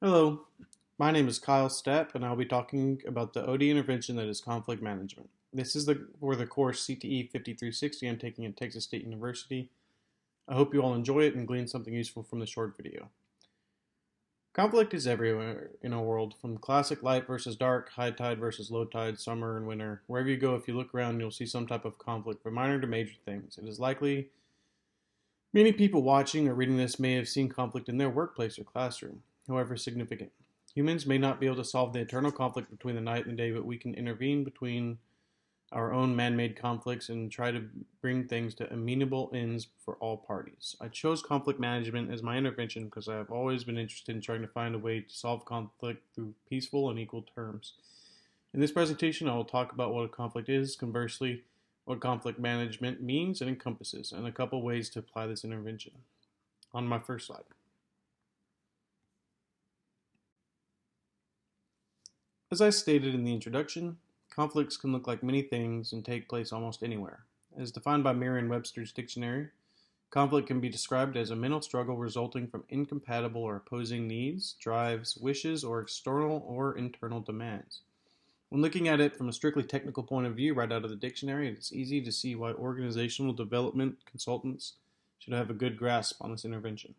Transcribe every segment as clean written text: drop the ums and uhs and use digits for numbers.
Hello, my name is Kyle Stapp, and I'll be talking about the OD intervention that is conflict management. This is for the course CTE 5360 I'm taking at Texas State University. I hope you all enjoy it and glean something useful from the short video. Conflict is everywhere in our world, from classic light versus dark, high tide versus low tide, summer and winter. Wherever you go, if you look around, you'll see some type of conflict, from minor to major things. It is likely many people watching or reading this may have seen conflict in their workplace or classroom, however significant. Humans may not be able to solve the eternal conflict between the night and the day, but we can intervene between our own man-made conflicts and try to bring things to amenable ends for all parties. I chose conflict management as my intervention because I have always been interested in trying to find a way to solve conflict through peaceful and equal terms. In this presentation, I will talk about what a conflict is, conversely, what conflict management means and encompasses, and a couple ways to apply this intervention. On my first slide. As I stated in the introduction, conflicts can look like many things and take place almost anywhere. As defined by Merriam-Webster's dictionary, conflict can be described as a mental struggle resulting from incompatible or opposing needs, drives, wishes, or external or internal demands. When looking at it from a strictly technical point of view right out of the dictionary, it's easy to see why organizational development consultants should have a good grasp on this intervention.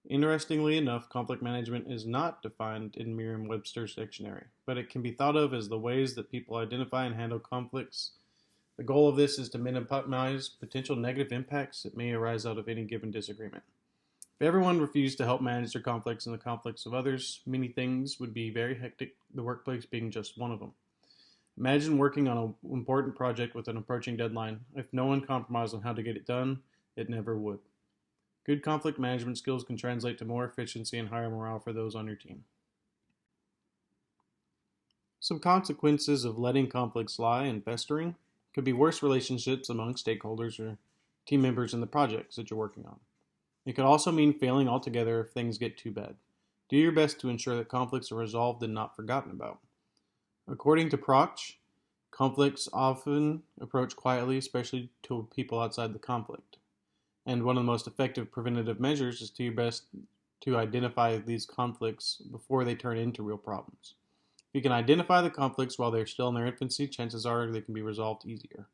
Interestingly enough, conflict management is not defined in Merriam-Webster's dictionary, but it can be thought of as the ways that people identify and handle conflicts. The goal of this is to minimize potential negative impacts that may arise out of any given disagreement. If everyone refused to help manage their conflicts and the conflicts of others, many things would be very hectic, the workplace being just one of them. Imagine working on an important project with an approaching deadline. If no one compromised on how to get it done, it never would. Good conflict management skills can translate to more efficiency and higher morale for those on your team. Some consequences of letting conflicts lie and festering could be worse relationships among stakeholders or team members in the projects that you're working on. It could also mean failing altogether if things get too bad. Do your best to ensure that conflicts are resolved and not forgotten about. According to Proch, conflicts often approach quietly, especially to people outside the conflict. And one of the most effective preventative measures is to your best to identify these conflicts before they turn into real problems. If you can identify the conflicts while they're still in their infancy, chances are they can be resolved easier.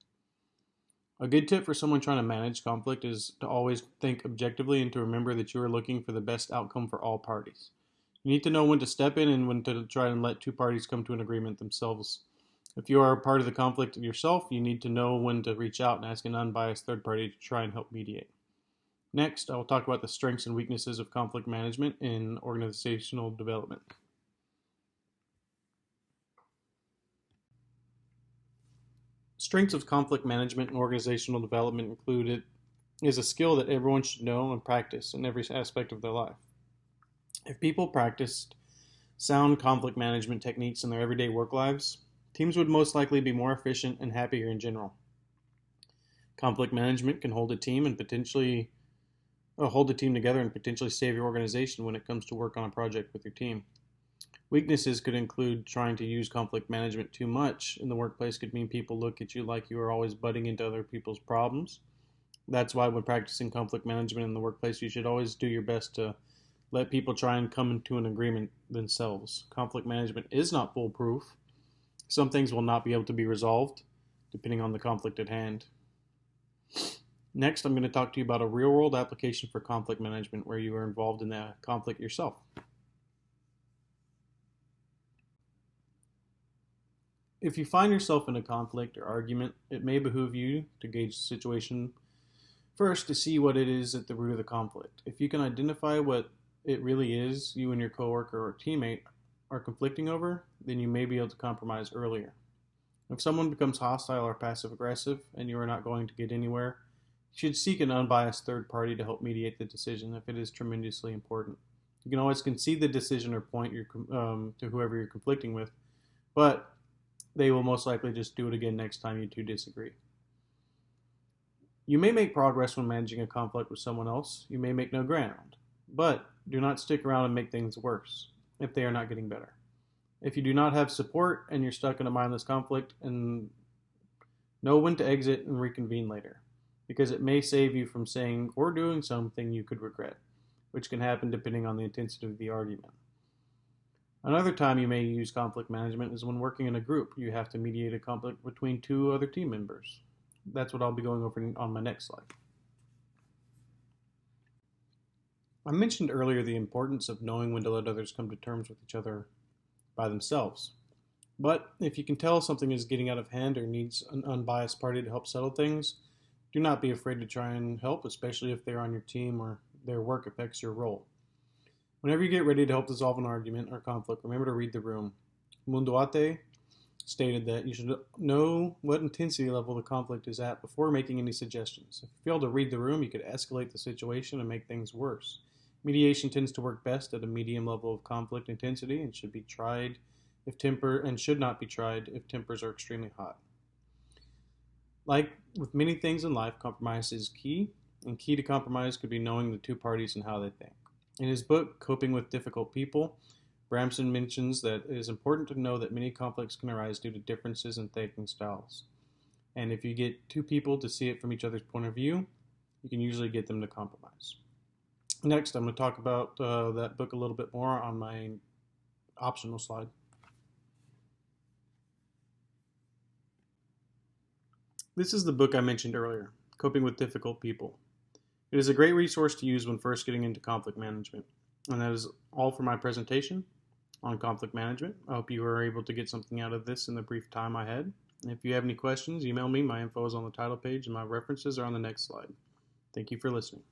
A good tip for someone trying to manage conflict is to always think objectively and to remember that you are looking for the best outcome for all parties. You need to know when to step in and when to try and let two parties come to an agreement themselves. If you are a part of the conflict yourself, you need to know when to reach out and ask an unbiased third party to try and help mediate. Next, I will talk about the strengths and weaknesses of conflict management in organizational development. Strengths of conflict management and organizational development include it is a skill that everyone should know and practice in every aspect of their life. If people practiced sound conflict management techniques in their everyday work lives, teams would most likely be more efficient and happier in general. Conflict management can hold a team together and potentially save your organization when it comes to work on a project with your team. Weaknesses could include trying to use conflict management too much in the workplace could mean people look at you like you are always butting into other people's problems. That's why when practicing conflict management in the workplace, you should always do your best to let people try and come into an agreement themselves. Conflict management is not foolproof. Some things will not be able to be resolved depending on the conflict at hand. Next, I'm going to talk to you about a real-world application for conflict management where you are involved in the conflict yourself. If you find yourself in a conflict or argument, it may behoove you to gauge the situation first to see what it is at the root of the conflict. If you can identify what it really is you and your coworker or teammate are conflicting over, then you may be able to compromise earlier. If someone becomes hostile or passive-aggressive and you are not going to get anywhere, you should seek an unbiased third party to help mediate the decision if it is tremendously important. You can always concede the decision or point to whoever you're conflicting with, but they will most likely just do it again next time you two disagree. You may make progress when managing a conflict with someone else. You may make no ground, but do not stick around and make things worse if they are not getting better. If you do not have support and you're stuck in a mindless conflict, and know when to exit and reconvene later, because it may save you from saying or doing something you could regret, which can happen depending on the intensity of the argument. Another time you may use conflict management is when working in a group. You have to mediate a conflict between two other team members. That's what I'll be going over on my next slide. I mentioned earlier the importance of knowing when to let others come to terms with each other by themselves. But if you can tell something is getting out of hand or needs an unbiased party to help settle things, do not be afraid to try and help, especially if they're on your team or their work affects your role. Whenever you get ready to help dissolve an argument or conflict, remember to read the room. Munduate stated that you should know what intensity level the conflict is at before making any suggestions. If you fail to read the room, you could escalate the situation and make things worse. Mediation tends to work best at a medium level of conflict intensity and should should not be tried if tempers are extremely hot. Like with many things in life, compromise is key, and key to compromise could be knowing the two parties and how they think. In his book, Coping with Difficult People, Bramson mentions that it is important to know that many conflicts can arise due to differences in thinking styles. And if you get two people to see it from each other's point of view, you can usually get them to compromise. Next, I'm going to talk about that book a little bit more on my optional slide. This is the book I mentioned earlier, Coping with Difficult People. It is a great resource to use when first getting into conflict management. And that is all for my presentation on conflict management. I hope you were able to get something out of this in the brief time I had. If you have any questions, email me. My info is on the title page and my references are on the next slide. Thank you for listening.